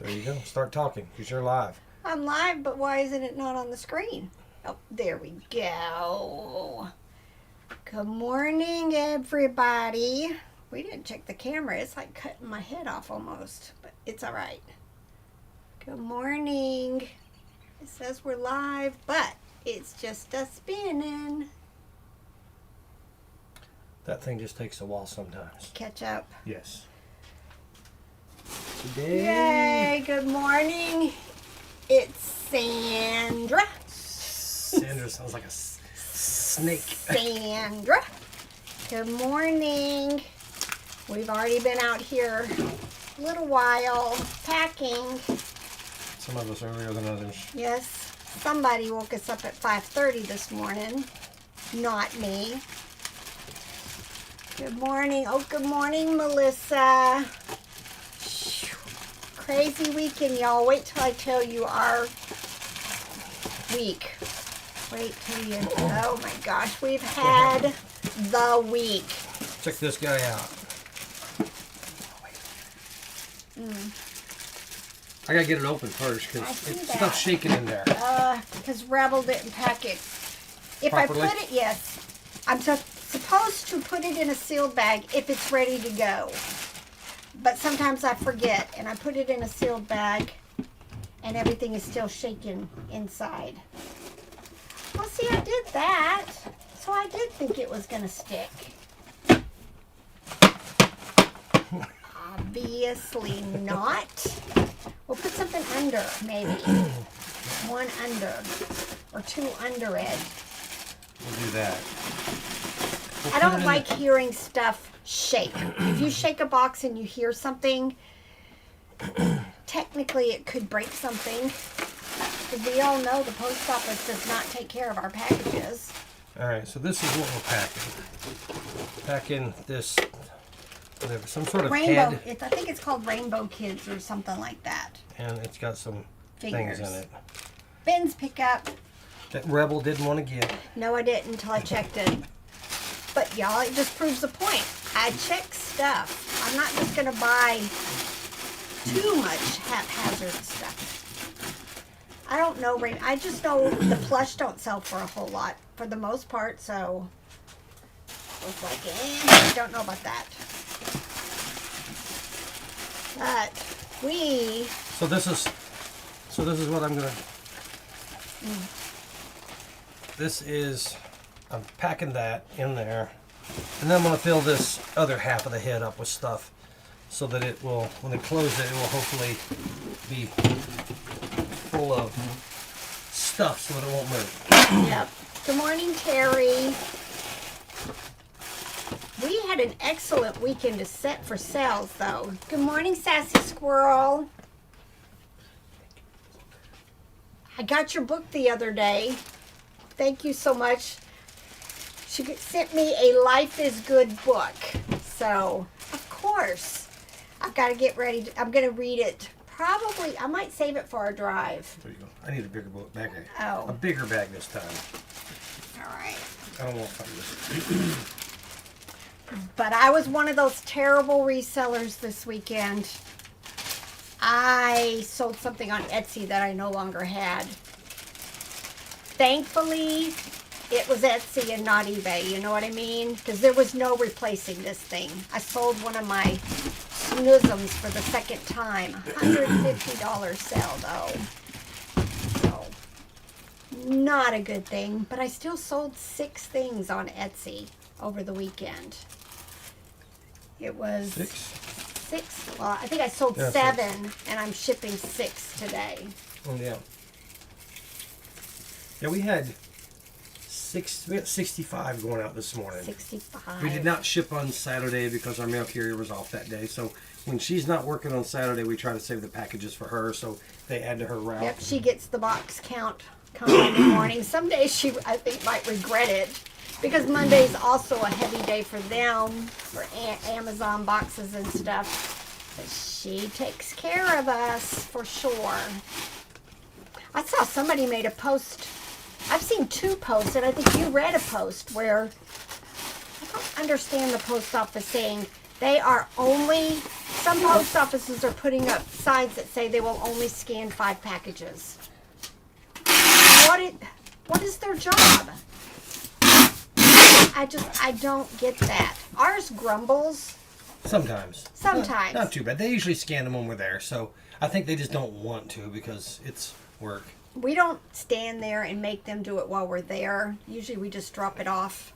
There you go. Start talking because you're live. I'm live, but why isn't it not on the screen? Oh, there we go. Good morning, everybody. We didn't check the camera. It's like cutting my head off almost, but it's all right. Good morning. It says we're live, but it's just us spinning. That thing just takes a while sometimes. Catch up. Yes. Today. Yay, good morning. It's Sandra. Sandra sounds like a snake. Sandra. Good morning. We've already been out here a little while packing. Some of us earlier than others. Yes, somebody woke us up at 5:30 this morning. Not me. Good morning. Oh, good morning, Melissa. Crazy weekend, y'all. Wait till I tell you our week. Wait till you. Oh my gosh, we've had the week. Check this guy out. I gotta get it open first because it's stuff shaking in there. Because Rebel didn't pack it. If Properly? I put it, yes. I'm supposed to put it in a sealed bag if it's ready to go. But sometimes I forget and I put it in a sealed bag and everything is still shaking inside. Well, see, I did that. So I did think it was going to stick. Obviously not. We'll put something under, maybe. One under. Or two under it. We'll do that. I don't like hearing stuff shake. If you shake a box and you hear something, technically it could break something. Because we all know the post office does not take care of our packages. Alright, so this is what we're packing. Packing this, whatever, some sort of Rainbow. head. I think it's called Rainbow Kids or something like that. And it's got some Fingers. things in it. Ben's pickup. That Rebel didn't want to get. No, I didn't until I checked it. But y'all, it just proves the point. I check stuff. I'm not just going to buy too much haphazard stuff. I don't know. I just know the plush don't sell for a whole lot for the most part. So I was like, I don't know about that. But we. So this is what I'm gonna. This is. I'm packing that in there, and then I'm gonna fill this other half of the head up with stuff, so that it will, when they close it, it will hopefully be full of stuff, so that it won't move. Yep. Good morning, Terry. We had an excellent weekend to set for sales, though. Good morning, Sassy Squirrel. I got your book the other day. Thank you so much. She sent me a Life is Good book. So, of course, I've got to get ready. I'm going to read it. Probably, I might save it for our drive. There you go. I need a bigger bag. Oh. A bigger bag this time. All right. I don't want to find this. But I was one of those terrible resellers this weekend. I sold something on Etsy that I no longer had. Thankfully, it was Etsy and not eBay, you know what I mean? Because there was no replacing this thing. I sold one of my snoozums for the second time. $150 sale, though. So, not a good thing. But I still sold 6 things on Etsy over the weekend. It was 6. Well, I think I sold 7, and I'm shipping 6 today. Oh yeah. Yeah, we had 65 going out this morning. 65. We did not ship on Saturday because our mail carrier was off that day. So when she's not working on Saturday, we try to save the packages for her, so they add to her route. Yep, she gets the box count come Monday morning. Some days she, I think, might regret it because Monday's also a heavy day for them, for Amazon boxes and stuff. But she takes care of us for sure. I saw somebody made a post. I've seen 2 posts, and I think you read a post where I don't understand the post office saying They are only, some post offices are putting up signs that say they will only scan 5 packages. What is their job? I don't get that. Ours grumbles. Sometimes. Sometimes. Not too bad. They usually scan them when we're there, so I think they just don't want to because it's work. We don't stand there and make them do it while we're there. Usually we just drop it off.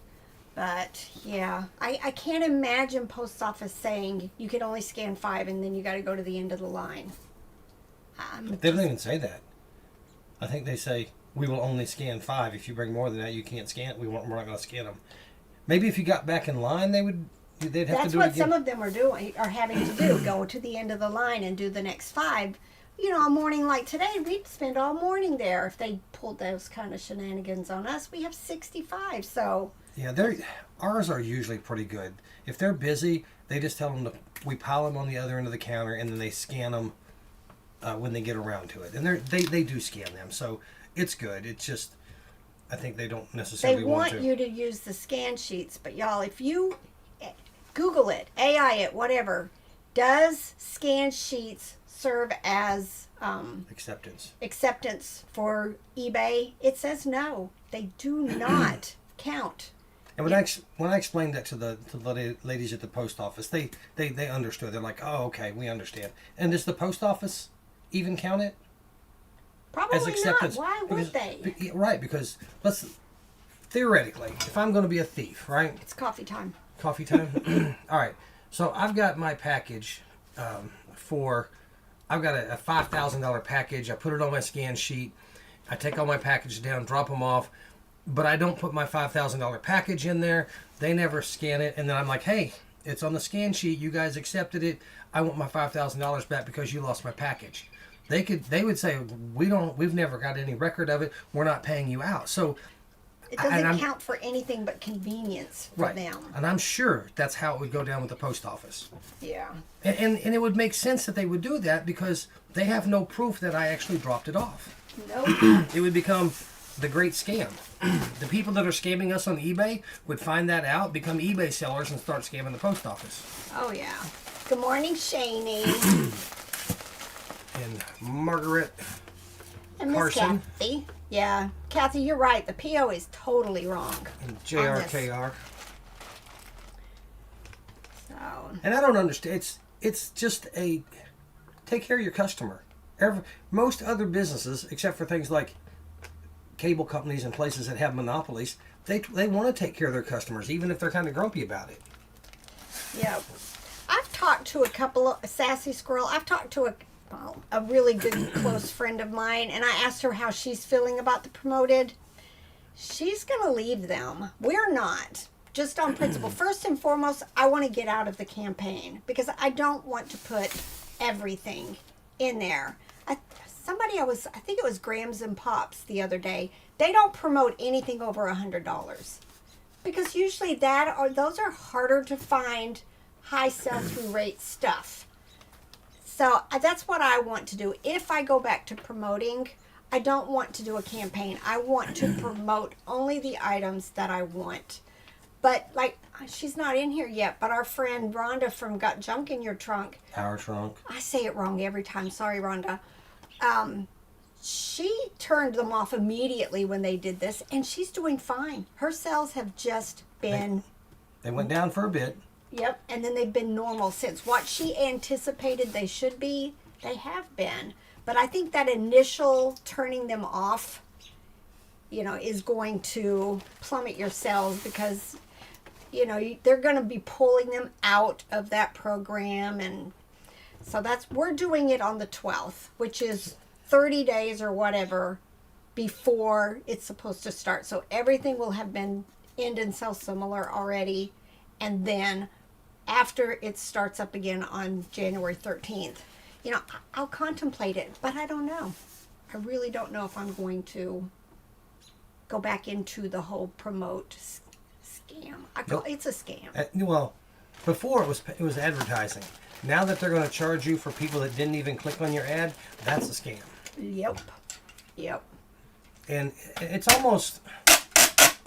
But yeah, I can't imagine post office saying you can only scan 5 and then you got to go to the end of the line. They don't even say that. I think they say we will only scan 5. If you bring more than that, you can't scan. We're not going to scan them. Maybe if you got back in line, they'd have to do it again. That's what some of them are having to do. Go to the end of the line and do the next 5. You know, a morning like today, we'd spend all morning there. If they pulled those kind of shenanigans on us, we have 65. So yeah, ours are usually pretty good. If they're busy, they just tell them we pile them on the other end of the counter, and then they scan them when they get around to it. And they do scan them, so it's good. It's just I think they don't necessarily want to. They want you to use the scan sheets, but y'all, if you Google it, AI it, whatever, does scan sheets serve as acceptance for eBay? It says no. They do not count. And when I explained that to the ladies at the post office, they understood. They're like, oh, okay, we understand. And does the post office even count it? Probably as acceptance? Not. Why would they? Right, because theoretically, if I'm going to be a thief, right? It's coffee time. Coffee time? All right. So I've got my package I've got a $5,000 package. I put it on my scan sheet. I take all my packages down, drop them off, but I don't put my $5,000 package in there. They never scan it, and then I'm like, hey, it's on the scan sheet. You guys accepted it. I want my $5,000 back because you lost my package. They would say, we've never got any record of it. We're not paying you out. So it doesn't count for anything but convenience for them. And I'm sure that's how it would go down with the post office. Yeah. And it would make sense that they would do that because they have no proof that I actually dropped it off. Nope. It would become the great scam. The people that are scamming us on eBay would find that out, become eBay sellers, and start scamming the post office. Oh, yeah. Good morning, Shani. And Margaret and Miss Carson. Kathy. Yeah. Kathy, you're right. The PO is totally wrong. And JRKR. So. And I don't understand. It's just take care of your customer. Most other businesses, except for things like cable companies and places that have monopolies, they want to take care of their customers, even if they're kind of grumpy about it. Yeah. I've talked to a couple of Sassy Squirrel. I've talked to a really good close friend of mine, and I asked her how she's feeling about the promoted. She's going to leave them. We're not. Just on principle. First and foremost, I want to get out of the campaign because I don't want to put everything in there. I think it was Grams and Pops the other day. They don't promote anything over $100 because usually those are harder to find, high sell-through rate stuff. So that's what I want to do. If I go back to promoting, I don't want to do a campaign. I want to promote only the items that I want. But, like, she's not in here yet, but our friend Rhonda from Got Junk in Your Trunk. Our Trunk. I say it wrong every time. Sorry, Rhonda. She turned them off immediately when they did this, and she's doing fine. Her sales have just been... They went down for a bit. Yep, and then they've been normal since. What she anticipated they should be, they have been. But I think that initial turning them off, is going to plummet your sales because... they're going to be pulling them out of that program. And so we're doing it on the 12th, which is 30 days or whatever before it's supposed to start. So everything will have been end and sell similar already. And then after it starts up again on January 13th, I'll contemplate it, but I don't know. I really don't know if I'm going to go back into the whole promote scam. It's a scam. Well, before it was advertising. Now that they're going to charge you for people that didn't even click on your ad, that's a scam. Yep. And it's almost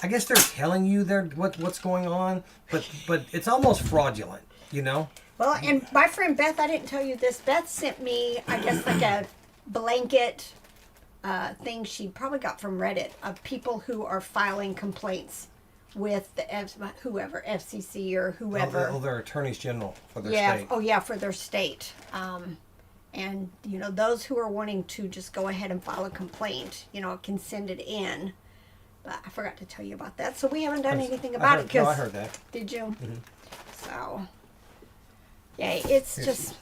I guess they're telling you what's going on, but it's almost fraudulent, you know. Well, and my friend Beth, I didn't tell you this. Beth sent me, I guess, like a blanket thing she probably got from Reddit of people who are filing complaints with the whoever, FCC or whoever. Oh, they're attorneys general for their state. Oh, yeah, for their state. And, you know, those who are wanting to just go ahead and file a complaint, you know, can send it in. But I forgot to tell you about that. So we haven't done anything about it. No, I heard that. Did you? Mm-hmm. So, yeah, it's just,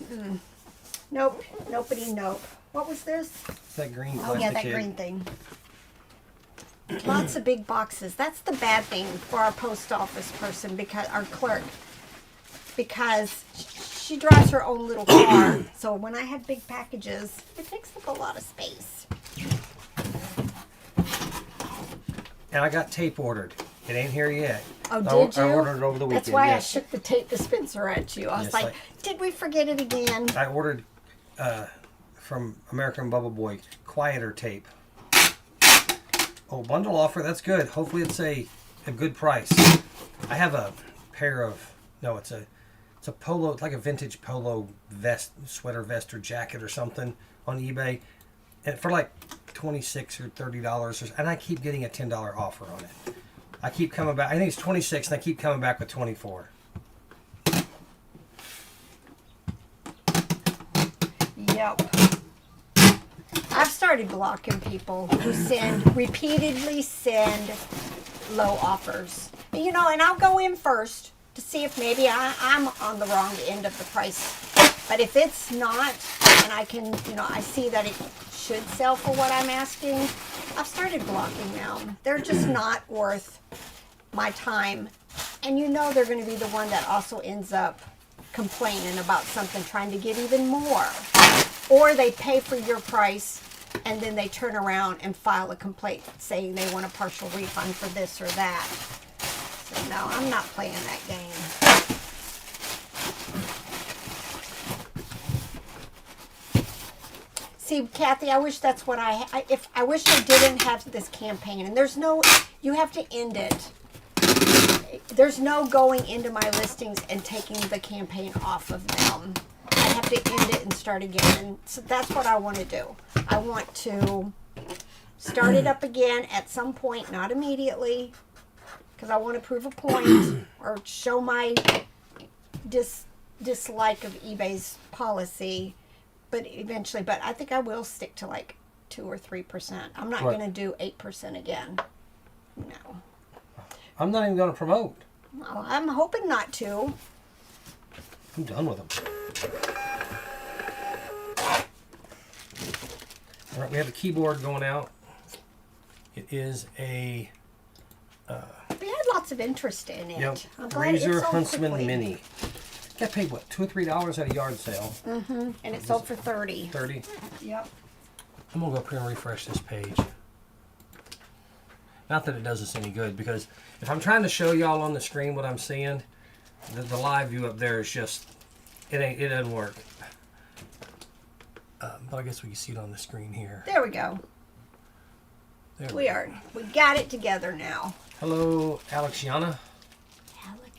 nope, nobody, nope. What was this? That green Oh, yeah, plastic that kid. green thing. Lots of big boxes. That's the bad thing for our post office person, because our clerk, because she drives her own little car. So when I have big packages, it takes up a lot of space. And I got tape ordered. It ain't here yet. Oh, did you? I ordered it over the weekend. That's why yes. I shook the tape dispenser at you. I was Yes, like, did we forget it again? I ordered from American Bubble Boy quieter tape. Oh, bundle offer. That's good. Hopefully it's a good price. I have a pair of it's a polo. It's like a vintage polo vest, sweater vest or jacket or something on eBay, and for like $26 or $30, and I keep getting a $10 offer on it. I keep coming back. I think it's 26, and I keep coming back with 24. Yep. I've started blocking people who repeatedly send low offers. You know, and I'll go in first to see if maybe I'm on the wrong end of the price. But if it's not, and I can, I see that it should sell for what I'm asking, I've started blocking them. They're just not worth my time. And they're going to be the one that also ends up complaining about something, trying to get even more. Or they pay for your price and then they turn around and file a complaint saying they want a partial refund for this or that. So no, I'm not playing that game. See, Kathy, I wish that's what I wish I didn't have this campaign. And you have to end it. There's no going into my listings and taking the campaign off of them. I have to end it and start again. And so that's what I want to do. I want to start it up again at some point, not immediately, because I want to prove a point or show my dislike of eBay's policy. But eventually, I think I will stick to like 2 or 3%. I'm not going to do 8% again. No. I'm not even going to promote. No, I'm hoping not to. I'm done with them. All right, we have a keyboard going out. It is a We had lots of interest in it. Yep. I'm glad it Razor sold Huntsman quickly. Mini. Got paid what, $2 or $3 at a yard sale? Mm-hmm. And it sold for $30. 30. Yep. I'm gonna go up here and refresh this page. Not that it does us any good, because if I'm trying to show y'all on the screen what I'm seeing, the live view up there is just it doesn't work. But I guess we can see it on the screen here. There we go. There We got it together now. Hello, Alexiana, Alex.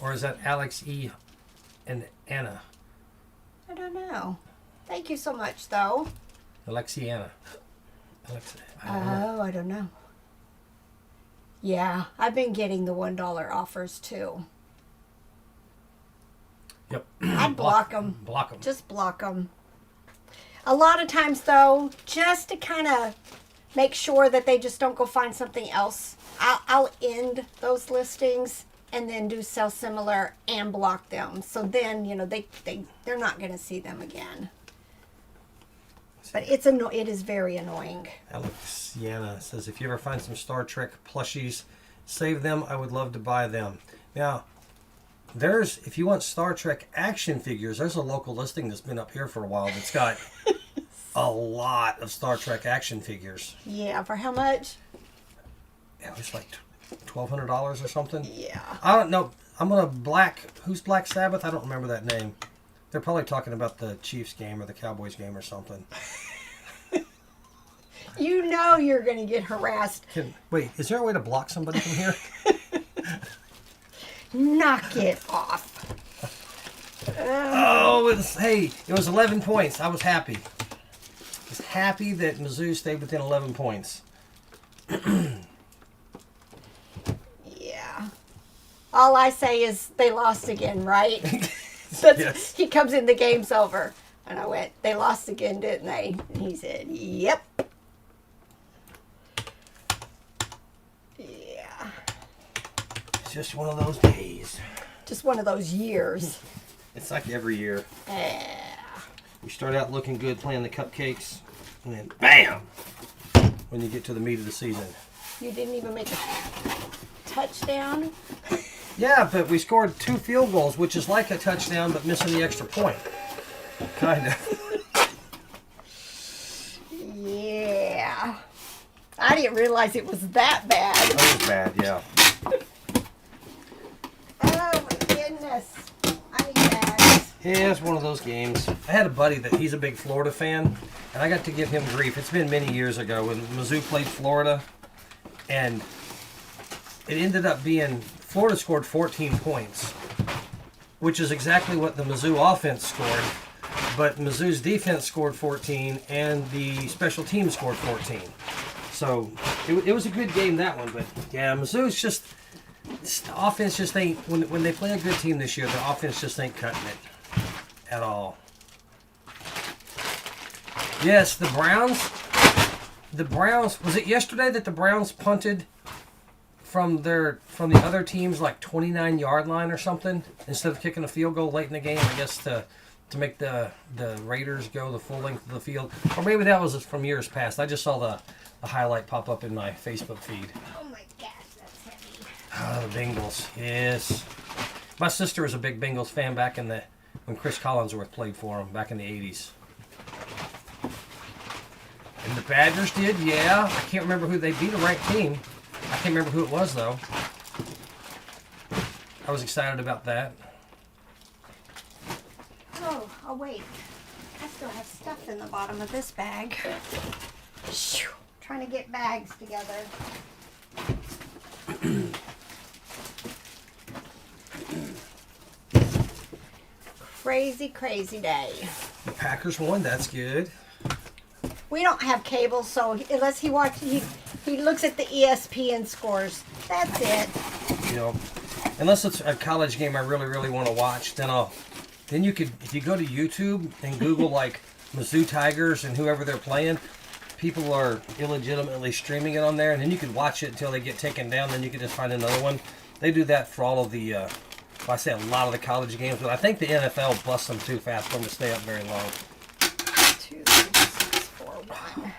or is that Alex E and Anna? I don't know. Thank you so much, though. Alexiana. I don't know. Oh, I don't know. Yeah, I've been getting the $1 offers, too. Yep. I'd block them. Block them. Just block them. A lot of times, though, just to kind of make sure that they just don't go find something else, I'll end those listings and then do sell similar and block them. So then, they're not going to see them again. But it is very annoying. Alexiana says, if you ever find some Star Trek plushies, save them. I would love to buy them. Now, if you want Star Trek action figures, there's a local listing that's been up here for a while that's got a lot of Star Trek action figures. Yeah, for how much? Yeah, it's like $1,200 or something. Yeah. I don't know. Who's Black Sabbath? I don't remember that name. They're probably talking about the Chiefs game or the Cowboys game or something. You know you're going to get harassed. Wait, is there a way to block somebody from here? Knock it off. Oh, it was 11 points. I was happy. I was happy that Mizzou stayed within 11 points. Yeah. All I say is they lost again, right? Yes. He comes in, the game's over. And I went, they lost again, didn't they? And he said, yep. Yeah. It's just one of those days. Just one of those years. It's like every year. We start out looking good playing the cupcakes, and then BAM! When you get to the meat of the season. You didn't even make a touchdown? Yeah, but we scored 2 field goals, which is like a touchdown, but missing the extra point. Kind of. Yeah. I didn't realize it was that bad. That was bad, yeah. Oh my goodness. I need bags. Yeah, it's one of those games. I had a buddy that he's a big Florida fan, and I got to give him grief. It's been many years ago when Mizzou played Florida, and it ended up being Florida scored 14 points, which is exactly what the Mizzou offense scored, but Mizzou's defense scored 14, and the special teams scored 14. So it was a good game, that one, but yeah, Mizzou's just, the offense just ain't, when they play a good team this year, the offense just ain't cutting it at all. Yes, the Browns, was it yesterday that the Browns punted from the other team's like 29-yard line or something instead of kicking a field goal late in the game, I guess to make the Raiders go the full length of the field? Or maybe that was from years past. I just saw the highlight pop up in my Facebook feed. Oh my gosh, that's heavy. Oh, the Bengals, yes. My sister was a big Bengals fan back when Chris Collinsworth played for them back in the 80s. And the Badgers did, yeah. I can't remember who they beat, a ranked team. I can't remember who it was, though. I was excited about that. Oh wait. I still have stuff in the bottom of this bag. Shoo. Trying to get bags together. Crazy day. The Packers won, that's good. We don't have cable, so unless he looks at the ESPN scores. That's it. You know, unless it's a college game I really want to watch, then you could, if you go to YouTube and Google like Mizzou Tigers and whoever they're playing, people are illegitimately streaming it on there, and then you could watch it until they get taken down, then you can just find another one. They do that for all of the, well, I say a lot of the college games, but I think the NFL busts them too fast for them to stay up very long. 2, 3, 6, 4, 1.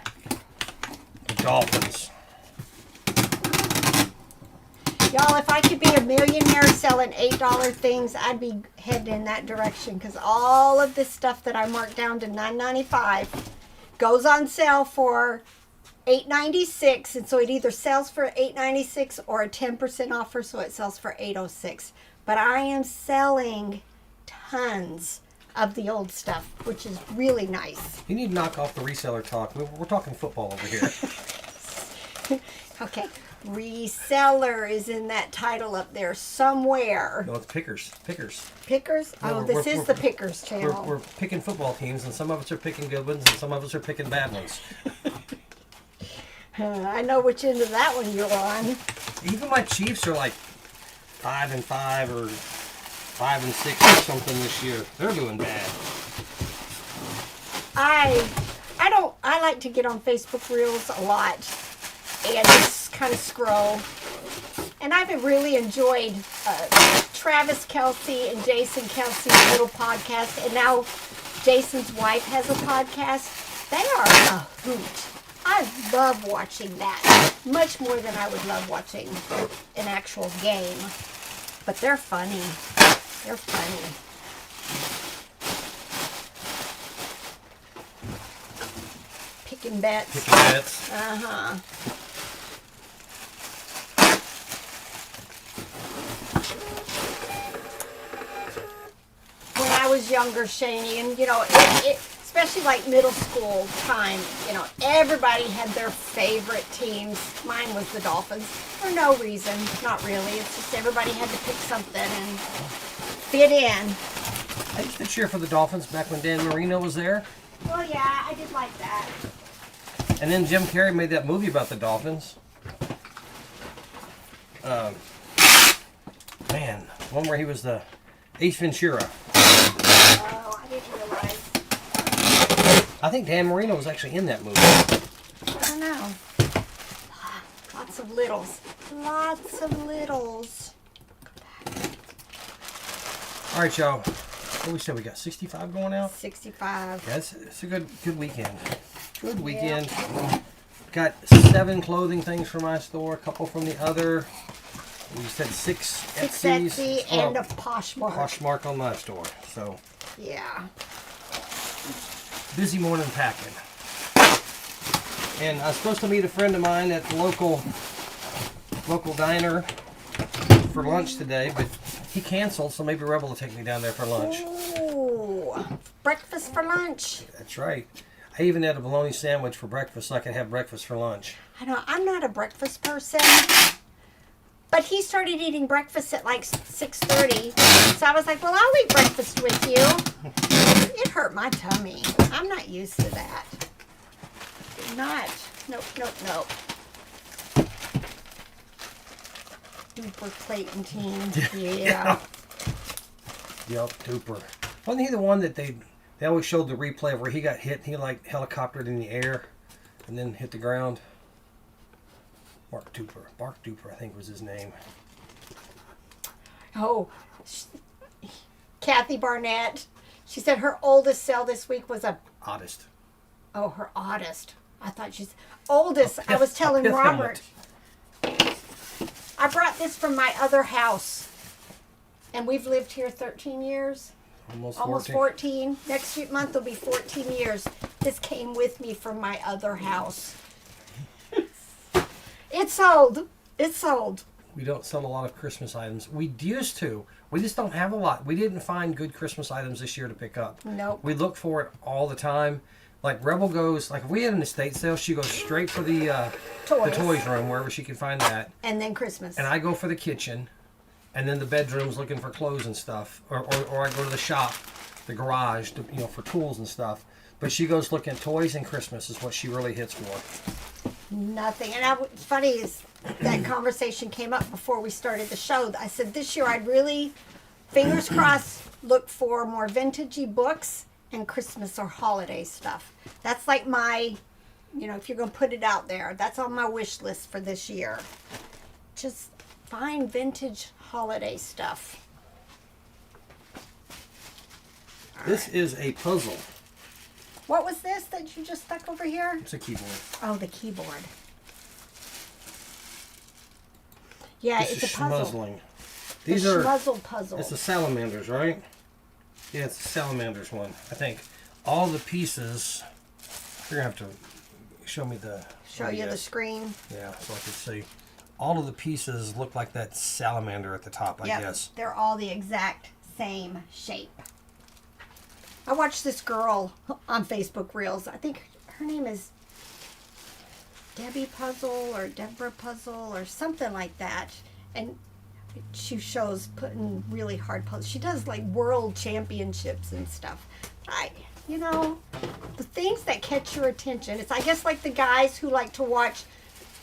The Dolphins. Y'all, if I could be a millionaire selling $8 things, I'd be heading in that direction, because all of this stuff that I marked down to $9.95 goes on sale for $8.96, and so it either sells for $8.96 or a 10% offer, so it sells for $8.06. But I am selling tons of the old stuff, which is really nice. You need to knock off the reseller talk. We're talking football over here. Okay, reseller is in that title up there somewhere. No, it's Pickers. Pickers? No, Oh, this is the Pickers channel. We're picking football teams, and some of us are picking good ones, and some of us are picking bad ones. I know which end of that one you're on. Even my Chiefs are like 5-5 or 5-6 or something this year. They're doing bad. I like to get on Facebook Reels a lot and just kind of scroll. And I've really enjoyed Travis Kelce and Jason Kelce's little podcast, and now Jason's wife has a podcast. They are a hoot. I love watching that much more than I would love watching an actual game. But they're funny. They're funny. Picking bets. Picking bets. Uh-huh. When I was younger, Shani, and you know, especially like middle school time, you know, everybody had their favorite teams. Mine was the Dolphins for no reason, not really. It's just everybody had to pick something and fit in. I used to cheer for the Dolphins back when Dan Marino was there. Well, yeah, I did like that. And then Jim Carrey made that movie about the Dolphins. Man, one where he was the Ace Ventura. Oh, I didn't realize. I think Dan Marino was actually in that movie. I don't know. Lots of littles. Lots of littles. All right, y'all. What we said, we got 65 going out? 65. Yeah, it's a good weekend. Good weekend. Got 7 clothing things from my store, a couple from the other. We said 6 Six Etsy's. Etsy and a Poshmark. Poshmark on my store. So Yeah. busy morning packing. And I was supposed to meet a friend of mine at the local diner for lunch today, but he canceled, so maybe Rebel will take me down there for lunch. Ooh. Breakfast for lunch. That's right. I even had a bologna sandwich for breakfast so I could have breakfast for lunch. I know, I'm not a breakfast person. But he started eating breakfast at like 6:30. So I was like, well, I'll eat breakfast with you. It hurt my tummy. I'm not used to that. Not. Nope. Duper Clayton team. Yeah. Yep, duper. Wasn't he the one that they always showed the replay of where he got hit and he like helicoptered in the air and then hit the ground? Bark Duper, I think was his name. Oh, Kathy Barnett. She said her oldest sale this week was a... Oddest. Oh, her oddest. I thought she's... Oldest. I was telling Robert. I brought this from my other house. And we've lived here 13 years. Almost 14. Next month will be 14 years. This came with me from my other house. It's sold. It's sold. We don't sell a lot of Christmas items. We used to. We just don't have a lot. We didn't find good Christmas items this year to pick up. Nope. We look for it all the time. Like Rebel goes, like if we had an estate sale, she goes straight for the toys room, wherever she can find that. And then Christmas. And I go for the kitchen. And then the bedroom's looking for clothes and stuff. Or I go to the shop, the garage, for tools and stuff. But she goes looking at toys and Christmas is what she really hits for. Nothing. And what's funny is that conversation came up before we started the show. I said this year I'd really, fingers crossed, look for more vintagey books and Christmas or holiday stuff. That's like my, if you're going to put it out there, that's on my wish list for this year. Just find vintage holiday stuff. This is a puzzle. What was this that you just stuck over here? It's a keyboard. Oh, the keyboard. Yeah, This it's is a puzzle. schmuzzling. These are schmuzzle puzzle. It's the salamanders, right? Yeah, it's the salamanders one. I think all the pieces. You're gonna have to show me the. Show you the screen. Yeah, so I can see. All of the pieces look like that salamander at the top, I guess. They're all the exact same shape. I watched this girl on Facebook Reels. I think her name is Debbie Puzzle or Deborah Puzzle or something like that. And she shows putting really hard puzzles. She does like world championships and stuff. The things that catch your attention. It's, I guess, like the guys who like to watch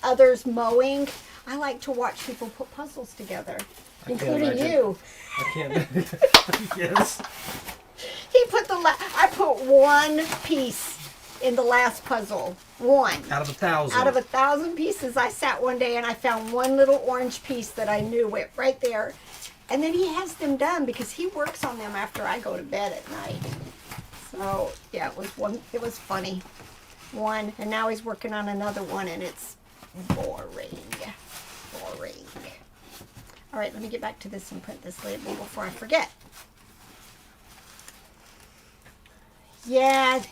others mowing. I like to watch people put puzzles together, including you. I can't. Yes. I put one piece in the last puzzle. One. Out of 1,000. Out of 1,000 pieces, I sat one day and I found one little orange piece that I knew went right there. And then he has them done because he works on them after I go to bed at night. So, yeah, it was funny. One, and now he's working on another one and it's boring. All right, let me get back to this and print this label before I forget. Yeah,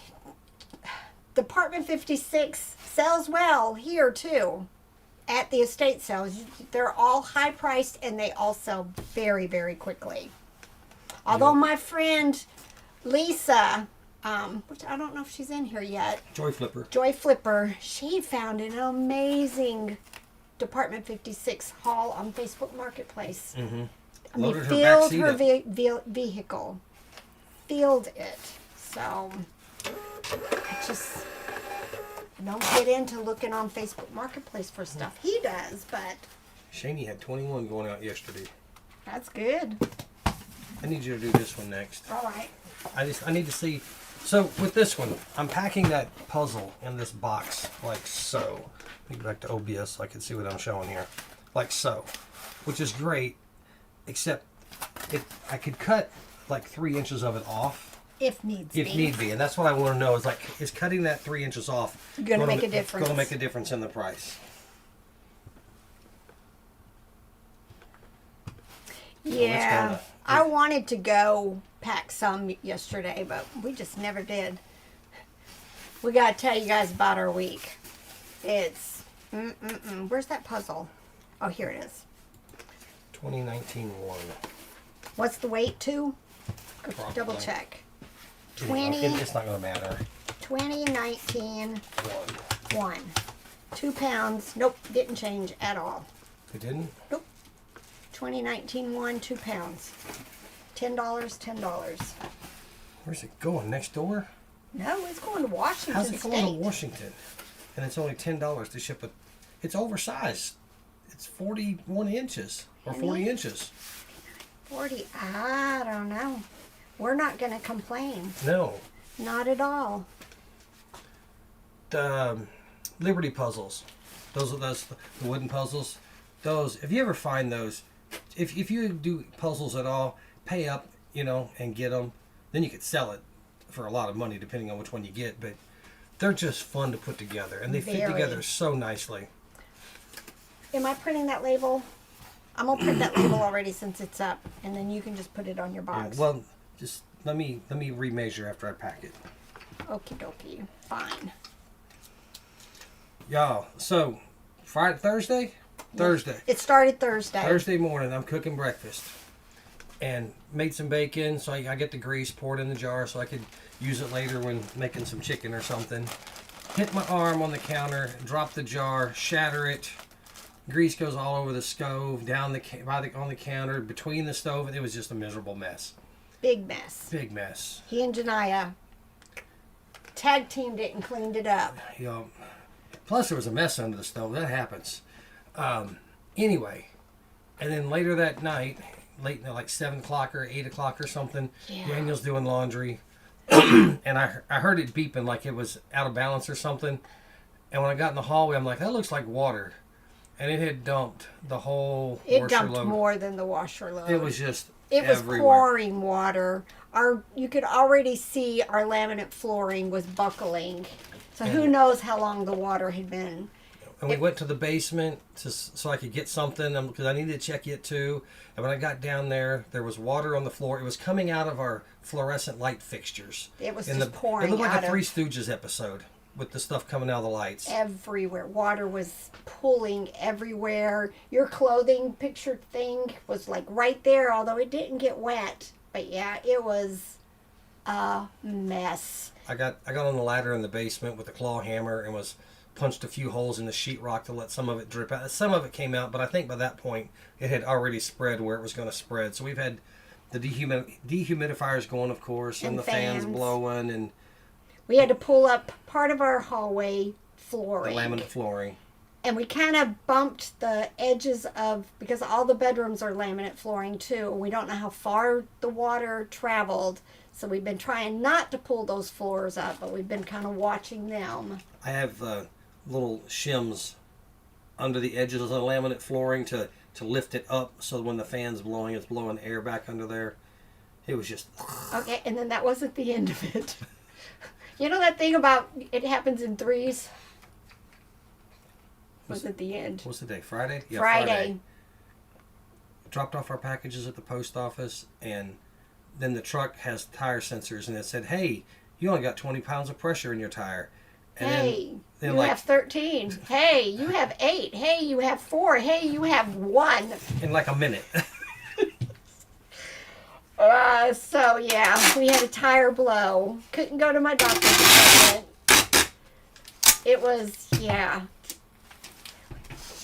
Department 56 sells well here too at the estate sales. They're all high priced and they all sell very, very quickly. Although my friend Lisa which I don't know if she's in here yet. Joy Flipper. Joy Flipper. She found an amazing Department 56 haul on Facebook Marketplace. Mm-hmm. I mean, Loaded her filled back seat her up. vehicle. Filled it. So, I just don't get into looking on Facebook Marketplace for stuff. He does, but Shani had 21 going out yesterday. that's good. I need you to do this one next. All right. I need to see. So with this one, I'm packing that puzzle in this box like so. Let me go back to OBS so I can see what I'm showing here. Like so, which is great, except I could cut like 3 inches of it off If needs if be. need be, and that's what I want to know is cutting that 3 inches off Gonna make a difference. Going to make a difference in the price. Yeah. gonna- I wanted to go pack some yesterday, but we just never did. We got to tell you guys about our week. It's, where's that puzzle? Oh, here it is. 2019 one. What's the weight to? Go Probably. double check. It's not going to matter. 2019 One. 1. 2 pounds. Nope, didn't change at all. It didn't. Nope. 2019 1, 2 pounds. $10, $10. Where's it going? Next door? No, it's going to Washington How's it State. going to Washington? And it's only $10 to ship it. It's oversized. It's 41 inches or 40 inches. 40, I don't know. We're not going to complain. No. Not at all. The Liberty puzzles. Those are the wooden puzzles. Those, if you ever find those, if you do puzzles at all, pay up, and get them. Then you could sell it for a lot of money depending on which one you get. But they're just fun to put together. And they fit Very. together so nicely. Am I printing that label? I'm going to print that label already since it's up. And then you can just put it on your Yeah, box. well, just let me remeasure after I pack it. Okie dokie. Fine. Y'all, so Thursday? It started Thursday. Thursday morning, I'm cooking breakfast and made some bacon, so I get the grease poured in the jar so I could use it later when making some chicken or something. Hit my arm on the counter, drop the jar, shatter it. Grease goes all over the stove, on the counter, between the stove, and it was just a miserable mess. Big mess. Big mess. He and Janiyah tag teamed it and cleaned it up. Plus, there was a mess under the stove. That happens. Anyway, and then later that night, like 7 o'clock or 8 o'clock or something, Yeah. Daniel's doing laundry, and I heard it beeping like it was out of balance or something. And when I got in the hallway, I'm like, that looks like water. And it had dumped the whole It washer dumped load. more than the washer load. It was just It was everywhere. pouring water. You could already see our laminate flooring was buckling. So who knows how long the water had been. And we went to the basement so I could get something because I needed to check it too. And when I got down there, there was water on the floor. It was coming out of our fluorescent light fixtures. It was And just pouring It looked like out a Three of Stooges episode with the stuff coming out of the lights. everywhere. Water was pooling everywhere. Your clothing picture thing was like right there, although it didn't get wet. But yeah, it was a mess. I got on the ladder in the basement with a claw hammer and was punched a few holes in the sheetrock to let some of it drip out. Some of it came out, but I think by that point it had already spread where it was going to spread. So we've had the dehumidifiers going, of course, and the fans blowing, and We had to pull up part of our hallway the flooring. laminate flooring. And we kind of bumped the edges because all the bedrooms are laminate flooring too. We don't know how far the water traveled. So we've been trying not to pull those floors up, but we've been kind of watching them. I have little shims under the edges of the laminate flooring to lift it up so when the fan's blowing, it's blowing air back under there. It was just... Okay, and then that wasn't the end of it. You know that thing about it happens in threes? Was it the end? What's the day? Friday? Yeah, Friday. Dropped off our packages at the post office, and then the truck has tire sensors, and it said, hey, you only got 20 pounds of pressure in your tire. And Hey, then you have 13. Hey, you have 8. Hey, you have 4. Hey, you have 1. in like a minute. So yeah, we had a tire blow. Couldn't go to my doctor's appointment. It was, yeah.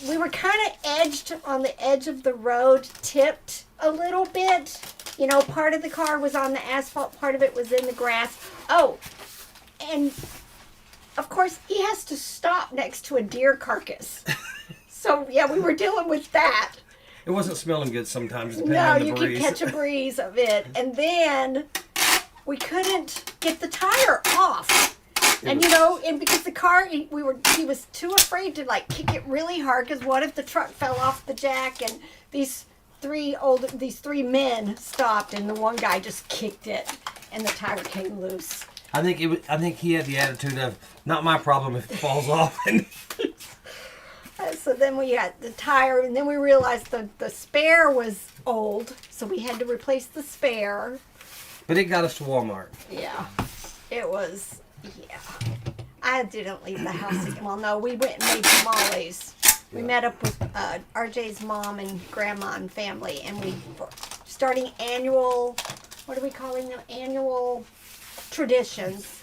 We were kind of edged on the edge of the road, tipped a little bit. You know, part of the car was on the asphalt, part of it was in the grass. Oh, and of course, he has to stop next to a deer carcass. So yeah, we were dealing with that. It wasn't smelling good sometimes. No, you could catch a breeze of it. And then we couldn't get the tire off. And you know, and because the car, he was too afraid to like kick it really hard, because what if the truck fell off the jack and these three men stopped and the one guy just kicked it and the tire came loose. I think he had the attitude of, not my problem if it falls off. And so then we got the tire, and then we realized the spare was old, so we had to replace the spare. But it got us to Walmart. Yeah, it was. Yeah, I didn't leave the house again. Well, no, we went and made tamales. We met up with RJ's mom and grandma and family, and we starting annual. What are we calling them? Annual traditions.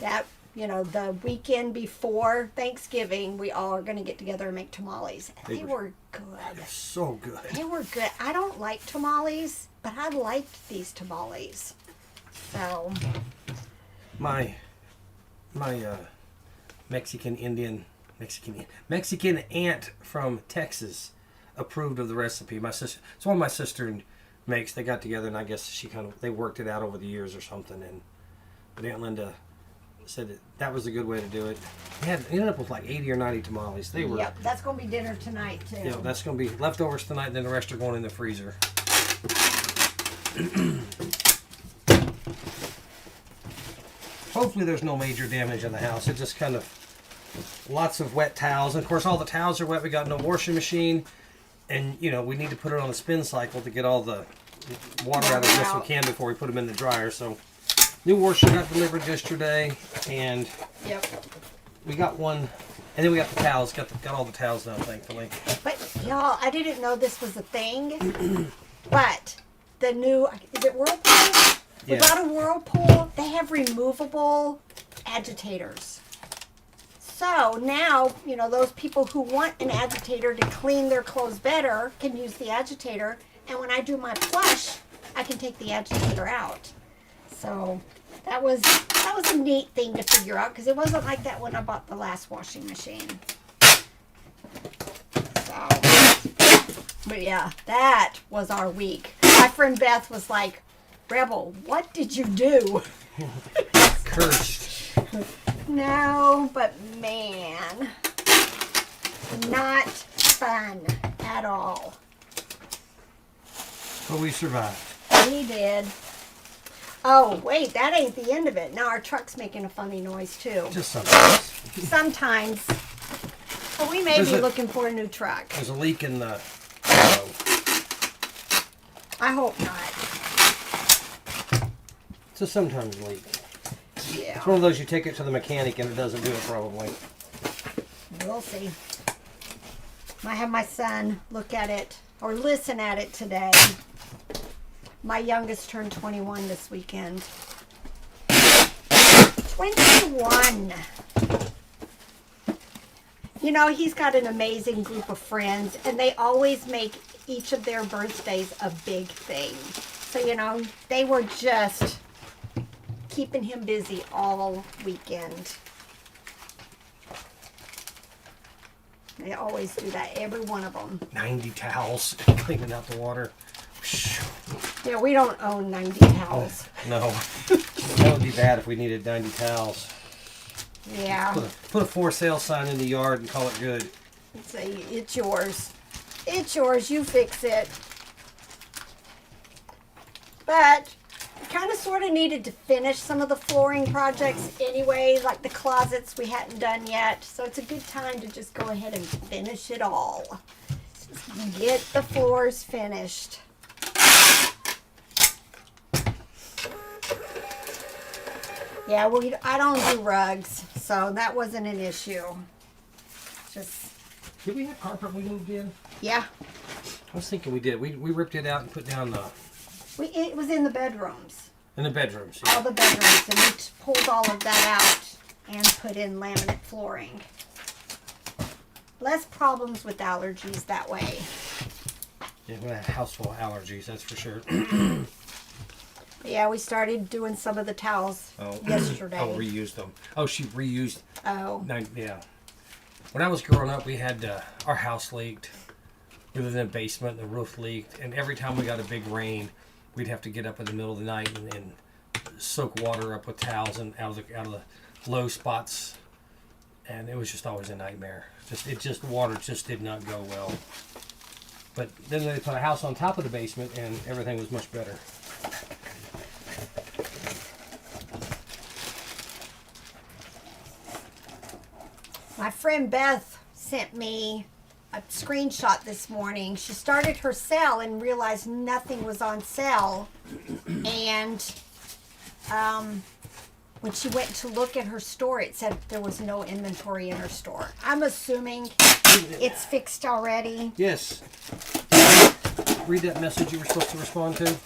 That, you know, the weekend before Thanksgiving, we all are going to get together and make tamales. They were good. So good. They were good. I don't like tamales, but I liked these tamales. So My Mexican aunt from Texas approved of the recipe. My sister, it's one my sister makes. They got together, and I guess they worked it out over the years or something. But Aunt Linda said that was a good way to do it. It ended up with like 80 or 90 tamales. They were. Yep, that's going to be dinner tonight too. Yeah, that's going to be leftovers tonight, and then the rest are going in the freezer. Hopefully there's no major damage in the house. It just kind of, lots of wet towels. And of course all the towels are wet. We got no washing machine. And, you know, we need to put it on a spin cycle to get all the water out of this we can before we put them in the dryer. So, new washer got delivered yesterday. And yep, we got one. And then we got the towels. Got all the towels now, thankfully. But, y'all, I didn't know this was a thing. But the new, is it Whirlpool? We got a Whirlpool. They have removable agitators. So now, you know, those people who want an agitator to clean their clothes better can use the agitator. And when I do my flush, I can take the agitator out. So that was a neat thing to figure out, because it wasn't like that when I bought the last washing machine. So, but yeah, that was our week. My friend Beth was like, Rebel, what did you do? Cursed. No, but man, not fun at all. But we survived. We did. Oh, wait, that ain't the end of it. Now our truck's making a funny noise too. Just sometimes. Sometimes. But we may be looking for a new truck. There's a leak in the... I hope not. It's a sometimes leak. Yeah. It's one of those you take it to the mechanic and it doesn't do it probably. We'll see. Might have my son look at it or listen at it today. My youngest turned 21 this weekend. 21. You know, he's got an amazing group of friends, and they always make each of their birthdays a big thing. So, you know, they were just keeping him busy all weekend. They always do that, every one of them. 90 towels cleaning out the water. Yeah, we don't own 90 towels. No. That would be bad if we needed 90 towels. Yeah. Put a for sale sign in the yard and call it good. Say, it's yours. It's yours. You fix it. But kind of sort of needed to finish some of the flooring projects anyway, like the closets we hadn't done yet. So it's a good time to just go ahead and finish it all. Just get the floors finished. Yeah, I don't do rugs, so that wasn't an issue. Just... Did we have carpet we moved in? Yeah. I was thinking we did. We ripped it out and put down the It was in the bedrooms. In the bedrooms. All the bedrooms, and we pulled all of that out and put in laminate flooring. Less problems with allergies that way. Yeah, we had a house full of allergies, that's for sure. Yeah, we started doing some of the towels yesterday. Oh, reused them. Oh, she reused. Oh. Yeah. When I was growing up, we had our house leaked. We lived in a basement, and the roof leaked, and every time we got a big rain, we'd have to get up in the middle of the night and soak water up with towels and out of the low spots, and it was just always a nightmare. Water just did not go well. But then they put a house on top of the basement, and everything was much better. My friend Beth sent me a screenshot this morning. She started her sale and realized nothing was on sale. And when she went to look at her store, it said there was no inventory in her store. I'm assuming it's fixed already. Yes. Read that message you were supposed to respond to.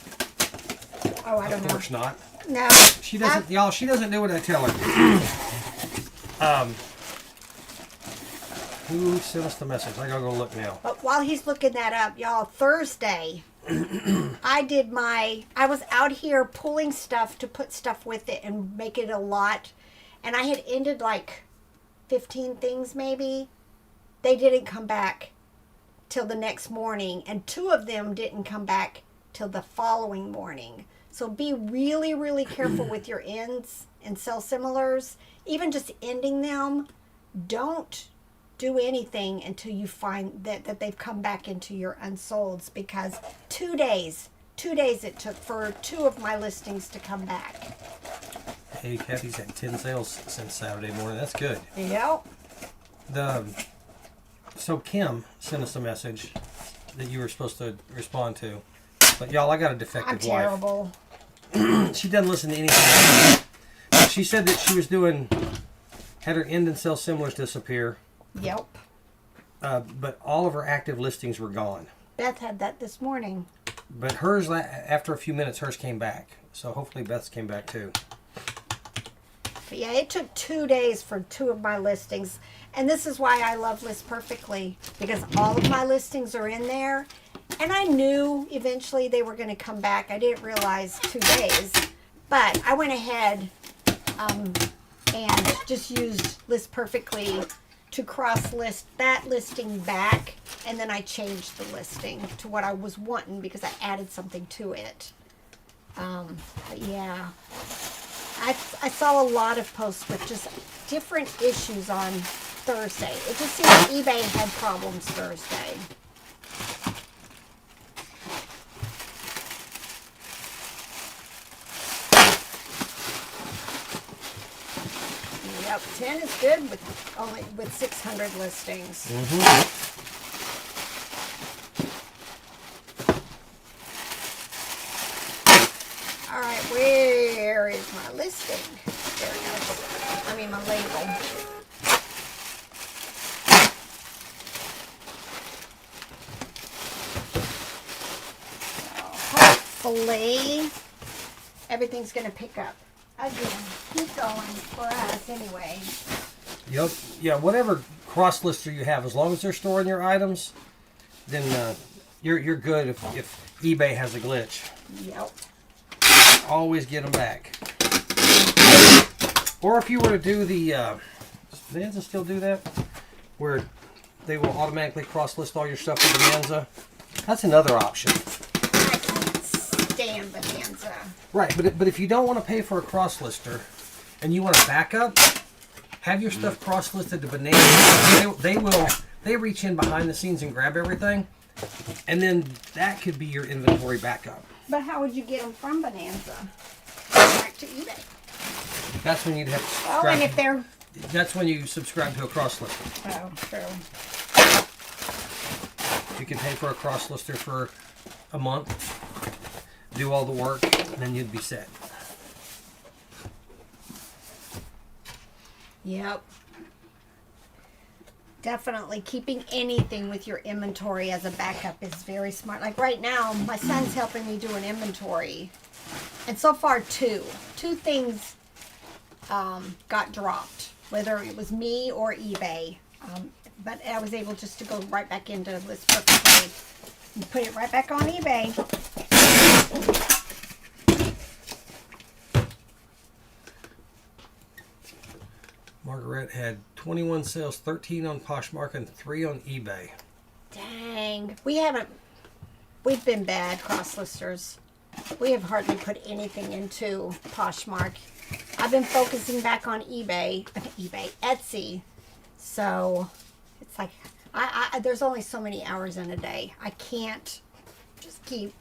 Oh, I don't know. Of course not. No. She doesn't, y'all, she doesn't do what I tell her. Who sent us the message? I gotta go look now. But while he's looking that up, y'all, Thursday, I was out here pulling stuff to put stuff with it and make it a lot. And I had ended like 15 things maybe. They didn't come back till the next morning. And 2 of them didn't come back till the following morning. So be really, really careful with your ends and sell similars. Even just ending them, don't do anything until you find that they've come back into your unsolds, because 2 days it took for 2 of my listings to come back. Hey, Kathy's had 10 sales since Saturday morning. That's good. Yep. So Kim sent us a message that you were supposed to respond to. But y'all, I got a defective wife. I'm terrible. She doesn't listen to anything. She said that she was had her end and sell similars disappear. Yep. But all of her active listings were gone. Beth had that this morning. But hers, after a few minutes, hers came back. So hopefully Beth's came back too. But yeah, it took 2 days for 2 of my listings. And this is why I love List Perfectly, because all of my listings are in there. And I knew eventually they were going to come back. I didn't realize 2 days. But I went ahead and just used List Perfectly to cross-list that listing back. And then I changed the listing to what I was wanting because I added something to it. But yeah, I saw a lot of posts with just different issues on Thursday. It just seemed like eBay had problems Thursday. Yep, 10 is good with 600 listings. Mm-hmm. All right, where is my listing? There it goes. I mean, my label. Hopefully, everything's going to pick up. Again, keep going for us anyway. Yep. Yeah, whatever cross lister you have, as long as they're storing your items, then you're good if eBay has a glitch. Yep. Always get them back. Or if you were to do the, does it still do that? Where they will automatically cross-list all your stuff with Bonanza. That's another option. I can't stand Bonanza. Right, but if you don't want to pay for a cross-lister and you want a backup, have your stuff cross-listed to Bonanza. They reach in behind the scenes and grab everything, and then that could be your inventory backup. But how would you get them from Bonanza back to eBay? That's when you'd have to subscribe. Oh, and if they're... That's when you subscribe to a cross-lister. Oh, true. You can pay for a cross-lister for a month, do all the work, and then you'd be set. Yep. Definitely keeping anything with your inventory as a backup is very smart. Like right now, my son's helping me do an inventory. And so far, two things got dropped, whether it was me or eBay. But I was able just to go right back into List Perfectly and put it right back on eBay. Margaret had 21 sales, 13 on Poshmark and 3 on eBay. Dang. We've been bad cross-listers. We have hardly put anything into Poshmark. I've been focusing back on Etsy. So it's like, there's only so many hours in a day. I can't just keep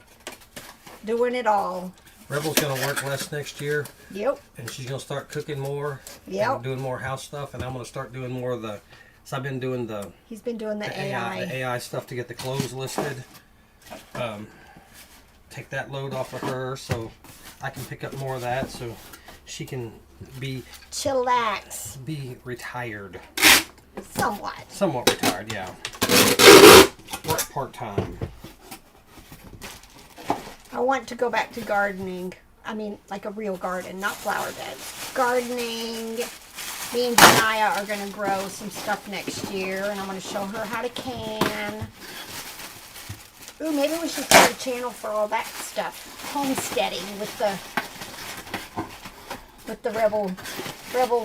doing it all. Rebel's going to work less next year. Yep. And she's going to start cooking more. Yep. And doing more house stuff. And I'm going to start doing more of the... So I've been doing the... He's been doing the AI. The AI stuff to get the clothes listed. Take that load off of her so I can pick up more of that so she can be... Chillax. Be retired. Somewhat retired, yeah. Work part-time. I want to go back to gardening. I mean, like a real garden, not flower beds. Gardening. Me and Janaya are going to grow some stuff next year, and I'm going to show her how to can. Ooh, maybe we should start a channel for all that stuff. Homesteading with the Rebel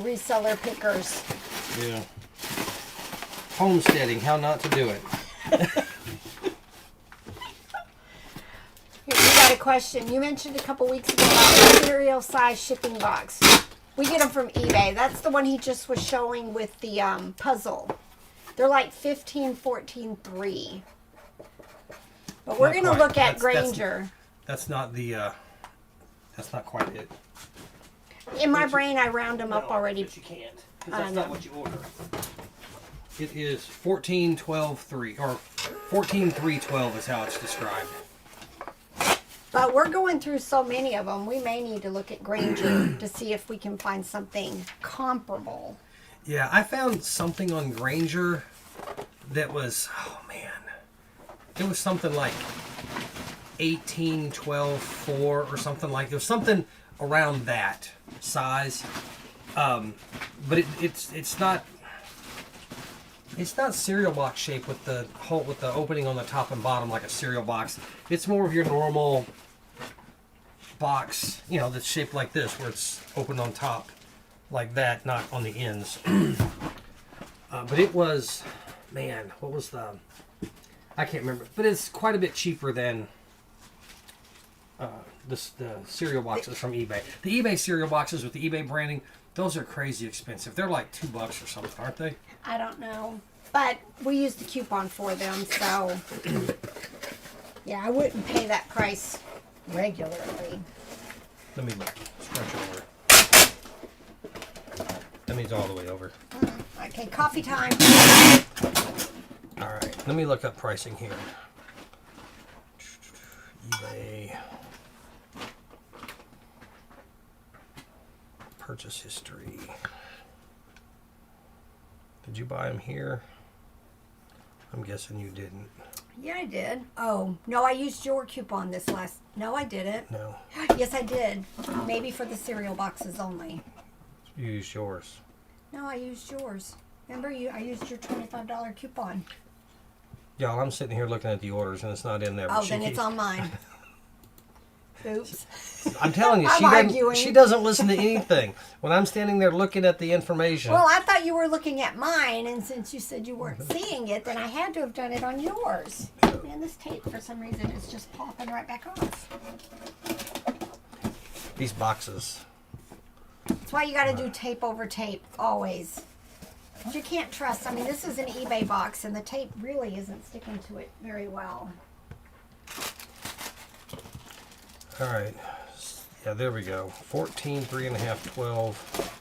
reseller pickers. Yeah. Homesteading, how not to do it. Here, we got a question. You mentioned a couple weeks ago about a cereal size shipping box. We get them from eBay. That's the one he just was showing with the puzzle. They're like 15, 14, 3. But we're going to look at Grainger. That's not the, that's not quite it. In my brain, I round them up already. But you can't, because that's not what you order. It is 14, 12, 3, or 14, 3, 12 is how it's described. But we're going through so many of them, we may need to look at Grainger to see if we can find something comparable. Yeah, I found something on Grainger that was, oh man, it was something like 18, 12, 4 or something like, it was something around that size. But it's not cereal box shape with the opening on the top and bottom like a cereal box. It's more of your normal box, you know, that's shaped like this, where it's open on top like that, not on the ends. But it was, man, what was the, I can't remember, but it's quite a bit cheaper than the cereal boxes from eBay. The eBay cereal boxes with the eBay branding, those are crazy expensive. They're like $2 or something, aren't they? I don't know, but we used the coupon for them, so yeah, I wouldn't pay that price regularly. Let me look. Scrunch over. That means all the way over. Okay, coffee time. All right, let me look up pricing here. eBay. Purchase history. Did you buy them here? I'm guessing you didn't. Yeah, I did. Oh, no, I used your coupon this last... No, I didn't. No. Yes, I did. Maybe for the cereal boxes only. You used yours. No, I used yours. Remember, I used your $25 coupon. Y'all, I'm sitting here looking at the orders and it's not in there. Oh, then it's on mine. Oops. I'm telling you, she doesn't listen to anything. When I'm standing there looking at the information. Well, I thought you were looking at mine, and since you said you weren't seeing it, then I had to have done it on yours. Man, this tape, for some reason, is just popping right back off. These boxes. That's why you got to do tape over tape, always. But you can't trust. I mean, this is an eBay box, and the tape really isn't sticking to it very well. All right. Yeah, there we go. 14, 3.5, 12.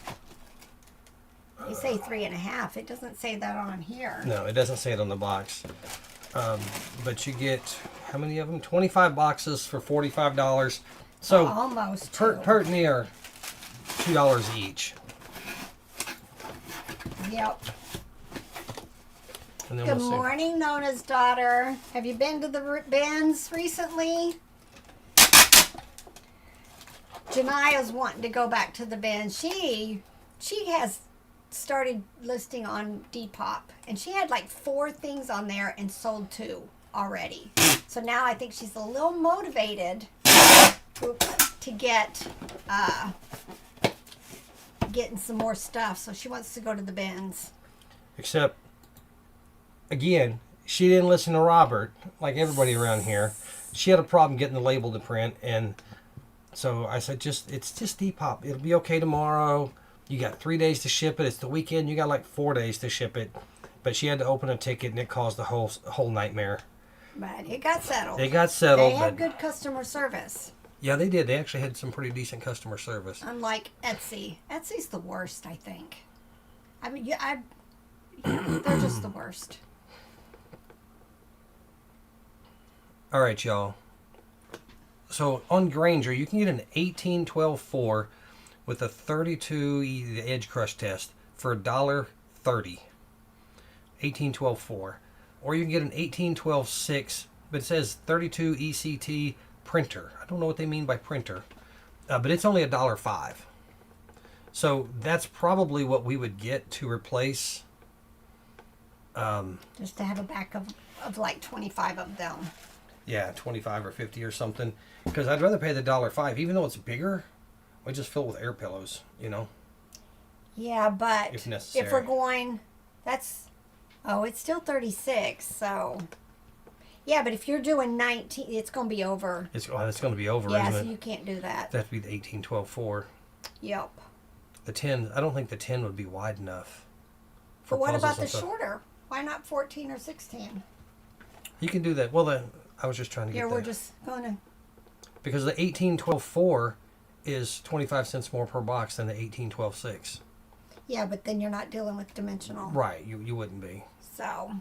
You say 3.5. It doesn't say that on here. No, it doesn't say it on the box. But you get, how many of them? 25 boxes for $45. So almost pert near $2 each. Yep. And then Good we'll see. morning, Nona's daughter. Have you been to the Ben's recently? Jania's wanting to go back to the Ben's. She has started listing on Depop, and she had like 4 things on there and sold 2 already. So now I think she's a little motivated to get getting some more stuff. So she wants to go to the Ben's. Except, again, she didn't listen to Robert, like everybody around here. She had a problem getting the label to print, and so I said, it's just Depop. It'll be okay tomorrow. You got 3 days to ship it. It's the weekend. You got like 4 days to ship it. But she had to open a ticket, and it caused the whole nightmare. But it got settled. It got settled. They had good customer service. Yeah, they did. They actually had some pretty decent customer service. Unlike Etsy. Etsy's the worst, I think. I mean, they're just the worst. All right, y'all. So on Grainger, you can get an 1812-4 with a 32 the edge crush test for $1.30. 1812-4. Or you can get an 1812-6, but it says 32 ECT printer. I don't know what they mean by printer, but it's only $1.05. So that's probably what we would get to replace. Just to have a back of like 25 of them. Yeah, 25 or 50 or something. Because I'd rather pay the $1.05, even though it's bigger. We just fill it with air pillows, you know. Yeah, but if necessary. if we're going, it's still 36. So yeah, but if you're doing 19, it's going to be over. It's going to be over, yeah, isn't so it? you can't do that. That'd be the 1812-4. Yep. The 10, I don't think the 10 would be wide enough. But what puzzles about the and stuff. shorter? Why not 14 or 16? You can do that. Well, I was just trying to get Yeah, that. we're just going to. Because the 1812-4 is 25 cents more per box than the 1812-6. Yeah, but then you're not dealing with dimensional. Right, you wouldn't be. So.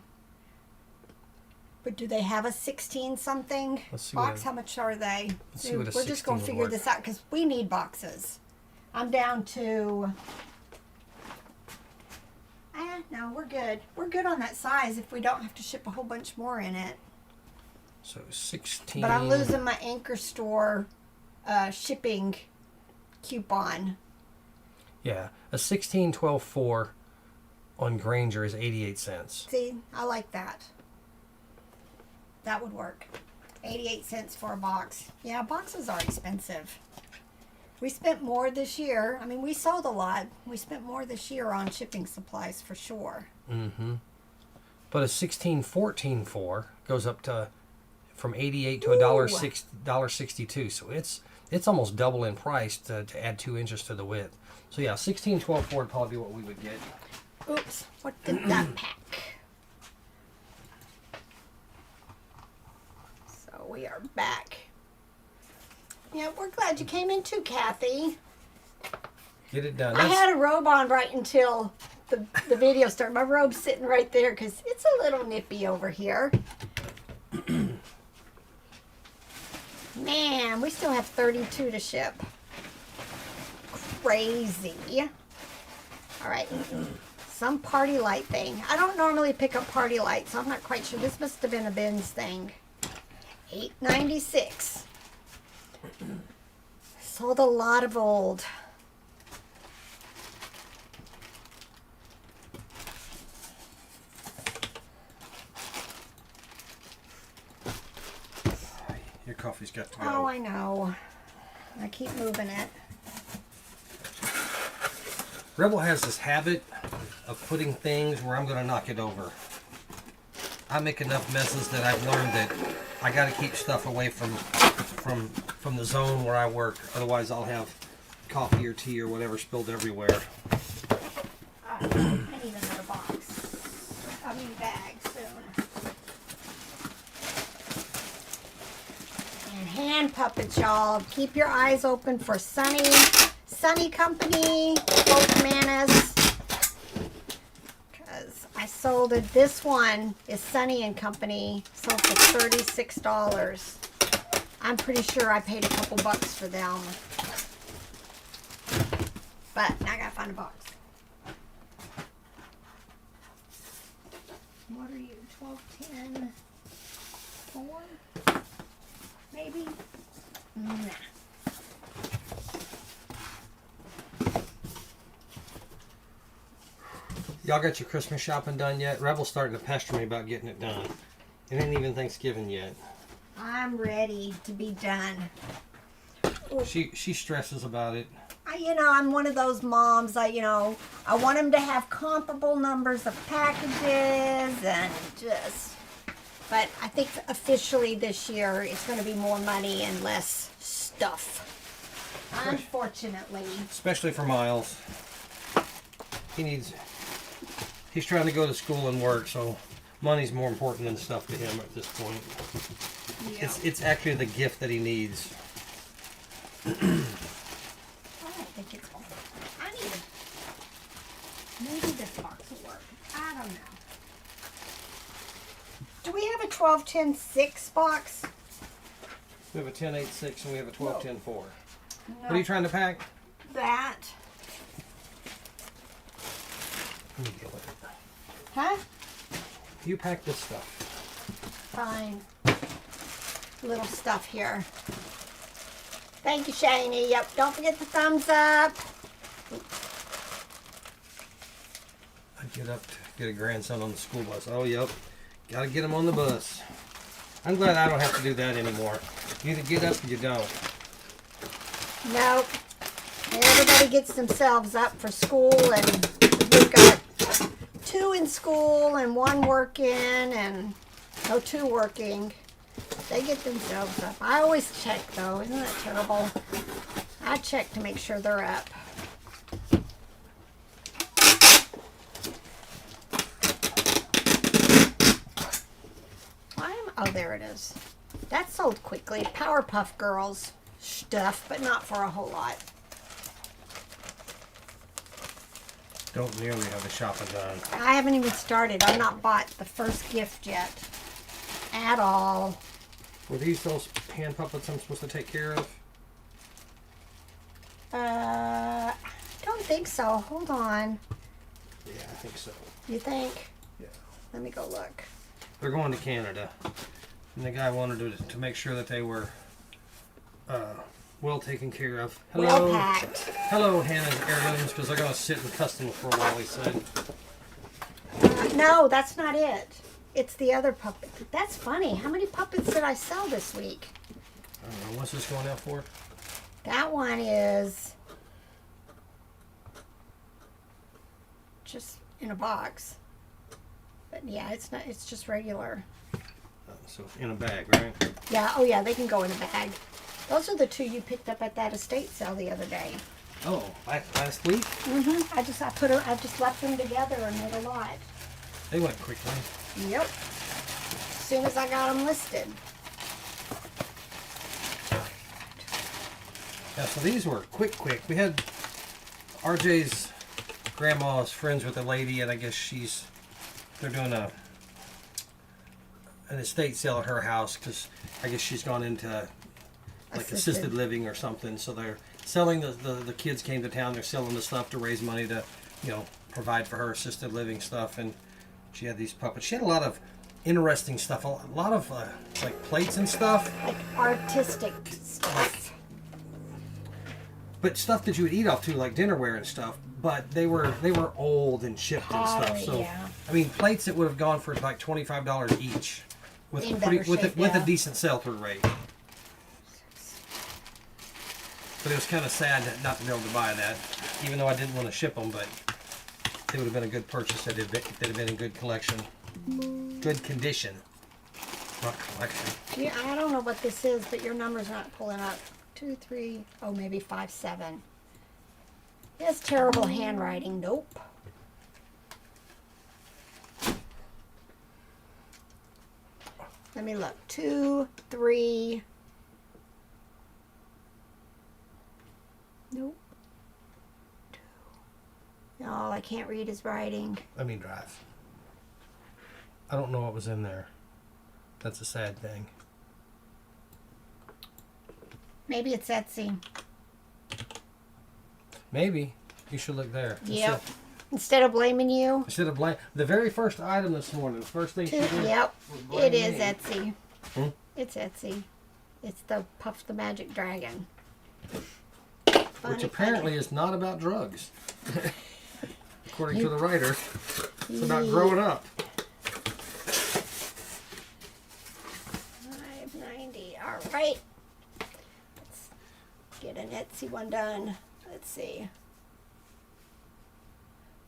But do they have a 16 something Let's see box? How much are they? Let's see what a We're just going to 16 figure would this out because we need boxes. I'm down to. No, we're good. We're good on that size if we don't have to ship a whole bunch more in it. So 16. But I'm losing my Anchor Store shipping coupon. Yeah, a 1612-4 on Grainger is 88 cents. See, I like that. That would work. 88 cents for a box. Yeah, boxes are expensive. We spent more this year. I mean, we sold a lot. We spent more this year on shipping supplies for sure. Mm-hmm. But a 1614-4 goes up to from 88 to $1.62. So it's almost double in price to add 2 inches to the width. So yeah, 1612-4 would probably be what we would get. Oops, what did that pack? So we are back. Yeah, we're glad you came in too, Kathy. Get it done. I had a robe on right until the video started. My robe's sitting right there because it's a little nippy over here. Man, we still have 32 to ship. Crazy. All right. Some party light thing. I don't normally pick up party lights, so I'm not quite sure. This must have been a Ben's thing. $8.96. Sold a lot of old. Your coffee's got to go. Oh, I know. I keep moving it. Rebel has this habit of putting things where I'm going to knock it over. I make enough messes that I've learned that I got to keep stuff away from the zone where I work. Otherwise, I'll have coffee or tea or whatever spilled everywhere. I need another box. I mean bag soon. And hand puppets, y'all. Keep your eyes open for Sunny Company, Both Manas. Because I sold it. This one is Sunny and Company. Sold for $36. I'm pretty sure I paid a couple bucks for them. But now I gotta find a box. What are you? 1210 4? Maybe? Nah. Y'all got your Christmas shopping done yet? Rebel's starting to pester me about getting it done. It ain't even Thanksgiving yet. I'm ready to be done. She stresses about it. I'm one of those moms. I want them to have comparable numbers of packages and just. But I think officially this year it's going to be more money and less stuff. Unfortunately. Especially for Miles. He's trying to go to school and work, so money's more important than stuff to him at this point. Yeah. It's actually the gift that he needs. I don't think it's all. Maybe this box will work. I don't know. Do we have a 12-10-6 box? We have a 10-8-6 and we have a 12-10-4. No. What are you trying to pack? That. Let me deal with it. Huh? You pack this stuff. Fine. Little stuff here. Thank you, Shani. Yep, don't forget the thumbs up. I get up to get a grandson on the school bus. Oh, yep. Gotta get him on the bus. I'm glad I don't have to do that anymore. You either get up or you don't. Nope. Everybody gets themselves up for school, and we've got 2 in school and 1 working, and 2 working. They get themselves up. I always check, though. Isn't that terrible? I check to make sure they're up. Oh, there it is. That sold quickly. Powerpuff Girls stuff, but not for a whole lot. Don't nearly have the shopping done. I haven't even started. I've not bought the first gift yet. At all. Were these those hand puppets I'm supposed to take care of? I don't think so. Hold on. Yeah, I think so. You think? Yeah. Let me go look. They're going to Canada. And the guy wanted to make sure that they were well taken care of. Hello. Well packed. Hello, Hannah's Heirlooms, because they're going to sit in custom for a while, he said. No, that's not it. It's the other puppet. That's funny. How many puppets did I sell this week? I don't know. What's this going out for? That one is just in a box. But yeah, it's not. It's just regular. So in a bag, right? Yeah. Oh yeah, they can go in a bag. Those are the 2 you picked up at that estate sale the other day. Oh, last week? Mhm. I just left them together and made a lot. They went quickly. Yep. As soon as I got them listed. Yeah. So these were quick. We had RJ's grandma's friends with a lady, and I guess they're doing an estate sale at her house because I guess she's gone into like assisted living or something. So they're selling the kids came to town. They're selling the stuff to raise money to, provide for her assisted living stuff. And she had these puppets. She had a lot of interesting stuff. A lot of like plates and stuff. Like artistic stuff. But stuff that you would eat off too, like dinnerware and stuff. But they were old and chipped and stuff. So yeah. I mean, plates that would have gone for like $25 each, with In a decent sell-through rate. But it was kind of sad not to be able to buy that, even though I didn't want to ship them. But it would have been a good purchase if they'd have been in good condition, not collection. Yeah, I don't know what this is, but your number's not pulling up. 2, 3, maybe 5, 7. He has terrible handwriting. Nope. Let me look. 2, 3. Nope. 2. No, I can't read his writing. Let me drive. I don't know what was in there. That's a sad thing. Maybe it's Etsy. Maybe. You should look there. Yep. Instead of blaming you. Instead of blame, the very first item this morning, the first thing she did. Yep, was blame it is me. Etsy. Hmm? It's Etsy. It's the Puff the Magic Dragon. Which apparently is not about drugs. According to the writer, it's about growing up. $5.90. All right. Let's get an Etsy one done. Let's see.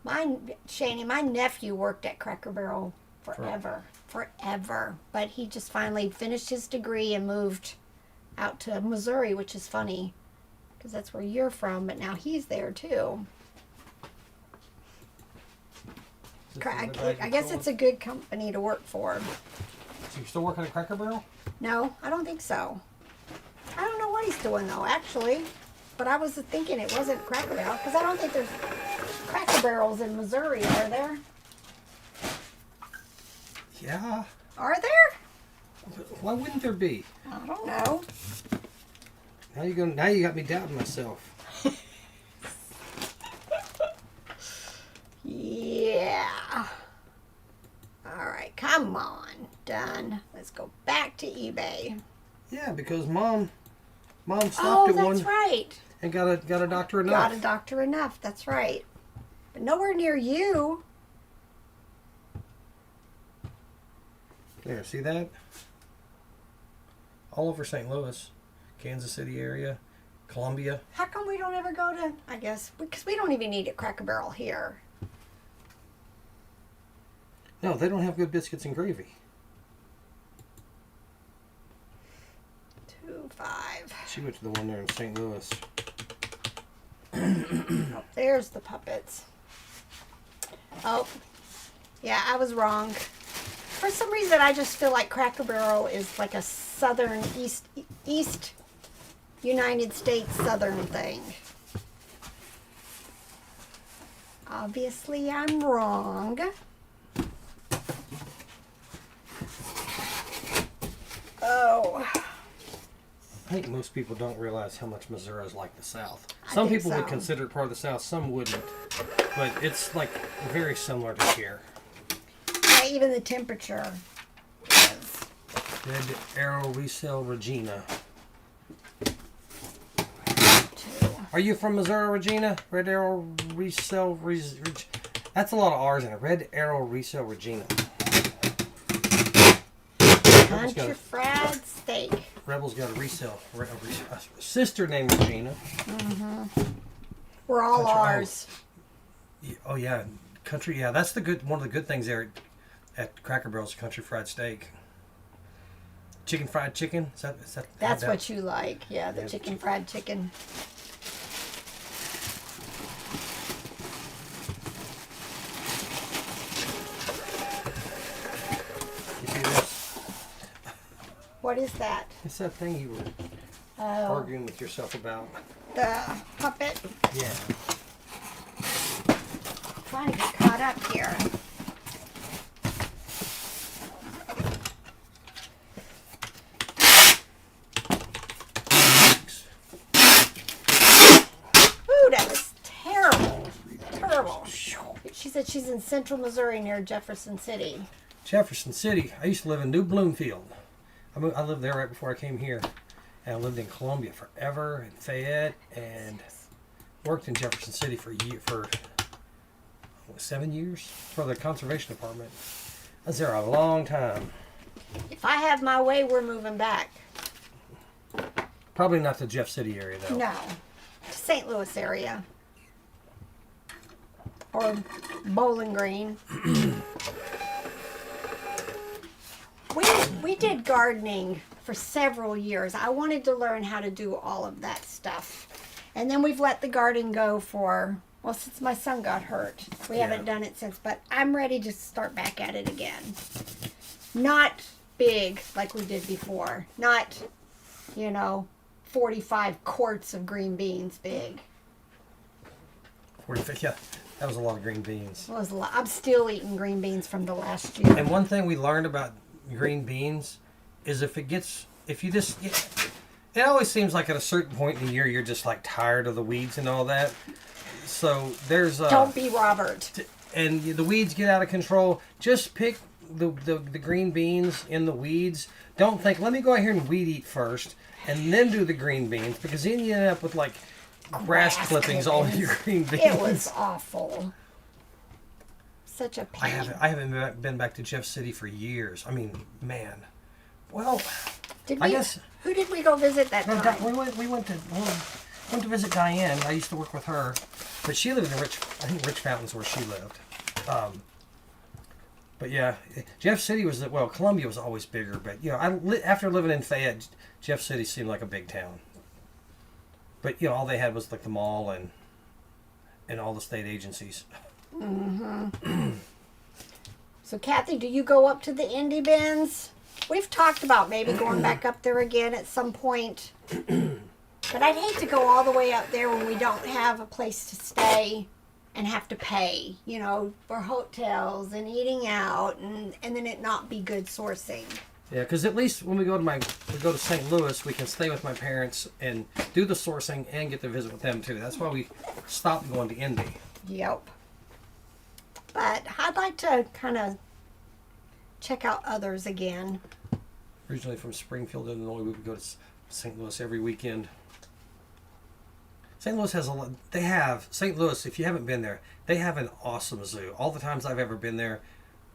Shani, my nephew worked at Cracker Barrel forever. But he just finally finished his degree and moved out to Missouri, which is funny because that's where you're from, but now he's there too. I guess it's a good company to work for. So you're still working at Cracker Barrel? No, I don't think so. I don't know what he's doing though, actually. But I was thinking it wasn't Cracker Barrel because I don't think there's Cracker Barrels in Missouri, are there? Yeah. Are there? Why wouldn't there be? I don't know. Now you got me doubting myself. Yeah. All right, come on. Done. Let's go back to eBay. Yeah, because mom stopped at one that's right. and got a doctor enough. Got a doctor enough. That's right. But nowhere near you. There, see that? All over St. Louis, Kansas City area, Columbia. How come we don't ever go to, I guess, because we don't even need a Cracker Barrel here. No, they don't have good biscuits and gravy. 2.5. She went to the one there in St. Louis. Oh, there's the puppets. Oh, yeah, I was wrong. For some reason, I just feel like Cracker Barrel is like a southern, east United States southern thing. Obviously, I'm wrong. Oh. I think most people don't realize how much Missouri is like the South. I Some think people would so. consider it part of the South, some wouldn't. But it's like very similar to here. Yeah, even the temperature is. Red Arrow Resell Regina. 2. Are you from Missouri, Regina? Red Arrow Resell That's a lot of R's in it. Red Arrow Resell Regina. Country fried steak. Rebel's got a sister named Regina. We're all Country- ours. Oh yeah, country. Yeah, that's one of the good things there at Cracker Barrel's country fried steak. Fried chicken. Is that That's what you like. Yeah, the Yeah, chicken fried chicken. You see this? What is that? It's that thing you were Oh, arguing with yourself about. the puppet. Yeah. Trying to get caught up here. Ooh, that was terrible. Terrible. She said she's in central Missouri near Jefferson City. Jefferson City. I used to live in New Bloomfield. I lived there right before I came here. And I lived in Columbia forever, and Fayette, and worked in Jefferson City for 7 years for the conservation department. I was there a long time. If I have my way, we're moving back. Probably not the Jeff City area though. No, St. Louis area. Or Bowling Green. We did gardening for several years. I wanted to learn how to do all of that stuff. And then we've let the garden go since my son got hurt. We haven't done it since, but I'm ready to start back at it again. Not big like we did before. Not, 45 quarts of green beans big. 45, yeah, that was a lot of green beans. It was a lot. I'm still eating green beans from the last year. And one thing we learned about green beans is it always seems like at a certain point in the year you're just like tired of the weeds and all that. So there's Don't be Robert. and the weeds get out of control. Just pick the green beans in the weeds. Don't think, let me go out here and weed eat first, and then do the green beans, because then you end up with like grass clippings all over your green beans. It was awful. Such a pain. I haven't been back to Jeff City for years. I mean, man. Well, Who did we go visit that time? we went to visit Diane. I used to work with her, but she lived in Rich Fountain's where she lived. But yeah, Jeff City was, well, Columbia was always bigger, but you know, after living in Fayette, Jeff City seemed like a big town. But you know, all they had was like the mall and all the state agencies. Mm-hmm. So Kathy, do you go up to the indie bins? We've talked about maybe going back up there again at some point. But I'd hate to go all the way up there when we don't have a place to stay and have to pay, you know, for hotels and eating out, and then it not be good sourcing. Yeah, because at least when we go to St. Louis, we can stay with my parents and do the sourcing and get to visit with them too. That's why we stopped going to Indy. Yep. But I'd like to kind of check out others again. Originally from Springfield, Illinois, we would go to St. Louis every weekend. St. Louis has a lot. St. Louis, if you haven't been there, they have an awesome zoo. All the times I've ever been there,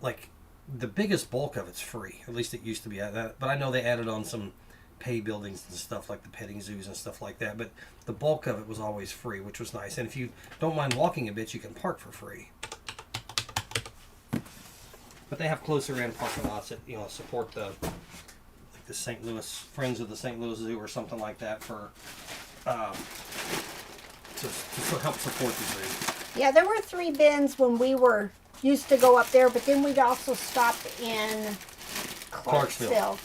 like the biggest bulk of it's free. At least it used to be at that. But I know they added on some pay buildings and stuff like the petting zoos and stuff like that. But the bulk of it was always free, which was nice. And if you don't mind walking a bit, you can park for free. But they have closer in parking lots that, you know, support the St. Louis Friends of the St. Louis Zoo or something like that for to help support the zoo. Yeah, there were 3 bins when we used to go up there, but then we'd also stop in Clarksville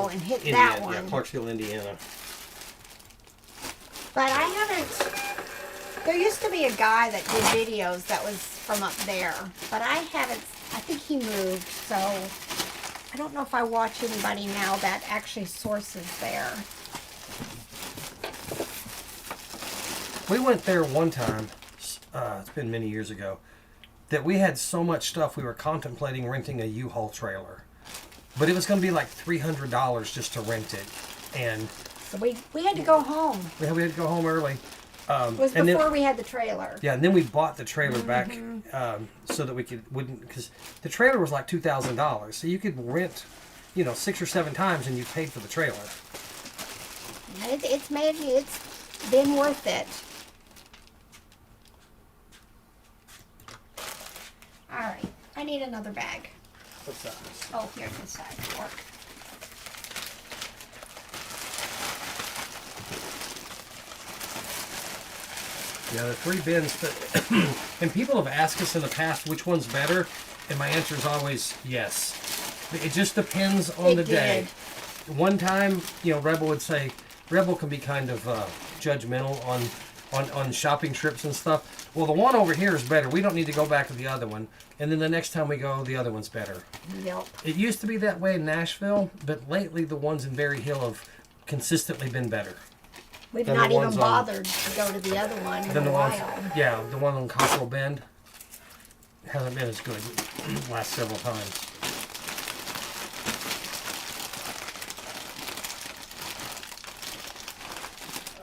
and hit Indiana, that one. Yeah, Clarksville, Indiana. But I haven't. There used to be a guy that did videos that was from up there, but I haven't. I think he moved, so I don't know if I watch anybody now that actually sources there. We went there one time, it's been many years ago, that we had so much stuff we were contemplating renting a U-Haul trailer. But it was going to be like $300 just to rent it. And so we had to go home. We had to go home early. It was before we had the trailer. Yeah, and then we bought the trailer back so that we wouldn't, because the trailer was like $2,000. So you could rent, you know, 6 or 7 times and you paid for the trailer. It's been worth it. All right, I need another bag. What's that? Oh, here's this side. Work. Yeah, the 3 bins. And people have asked us in the past which one's better, and my answer is always yes. It just depends on the day. One time, you know, Rebel can be kind of judgmental on shopping trips and stuff. Well, the one over here is better. We don't need to go back to the other one. And then the next time we go, the other one's better. Yep. It used to be that way in Nashville, but lately the ones in Berry Hill have consistently been better. We've not even bothered to go to the other one in a while. Yeah, the one on Cockrell Bend hasn't been as good last several times.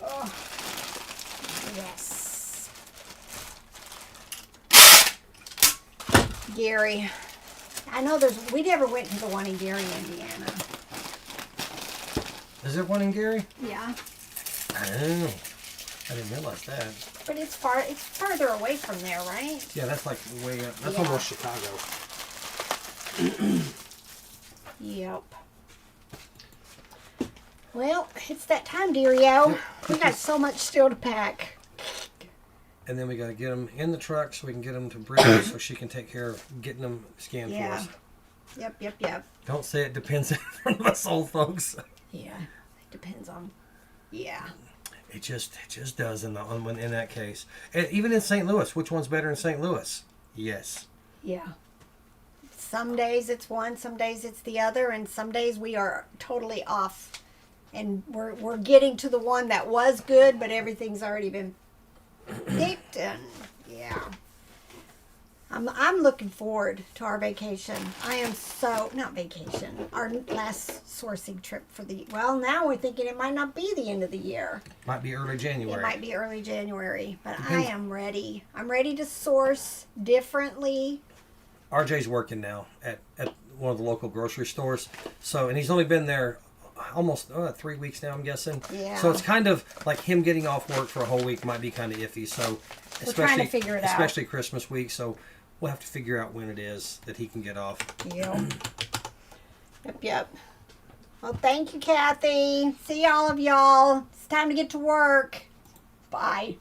Oh, yes. Gary. I know we never went to the one in Gary, Indiana. Is there one in Gary? Yeah. Oh, I didn't realize that. But it's farther away from there, right? Yeah, that's like way up. That's almost Chicago. Yep. Well, it's that time, dearie-o. We got so much still to pack. And then we got to get them in the truck so we can get them to Bridget so she can take care of getting them scanned for us. Yep. Don't say it depends in front of us old folks. Yeah, it depends on. Yeah. It just does in that case. And even in St. Louis, which one's better in St. Louis? Yes. Yeah. Some days it's one, some days it's the other, and some days we are totally off. And we're getting to the one that was good, but everything's already been Dayton. Yeah. I'm looking forward to our vacation. I am so, not vacation, our last sourcing trip for the, well, now we're thinking it might not be the end of the year. Might be early January. It might be early January, but Depends. I am ready. I'm ready to source differently. RJ's working now at one of the local grocery stores. So, and he's only been there almost 3 weeks now, I'm guessing. Yeah. So it's kind of like him getting off work for a whole week might be kind of iffy. So, We're trying to figure it out. Especially Christmas week. So we'll have to figure out when it is that he can get off. Yep. Well, thank you, Kathy. See all of y'all. It's time to get to work. Bye.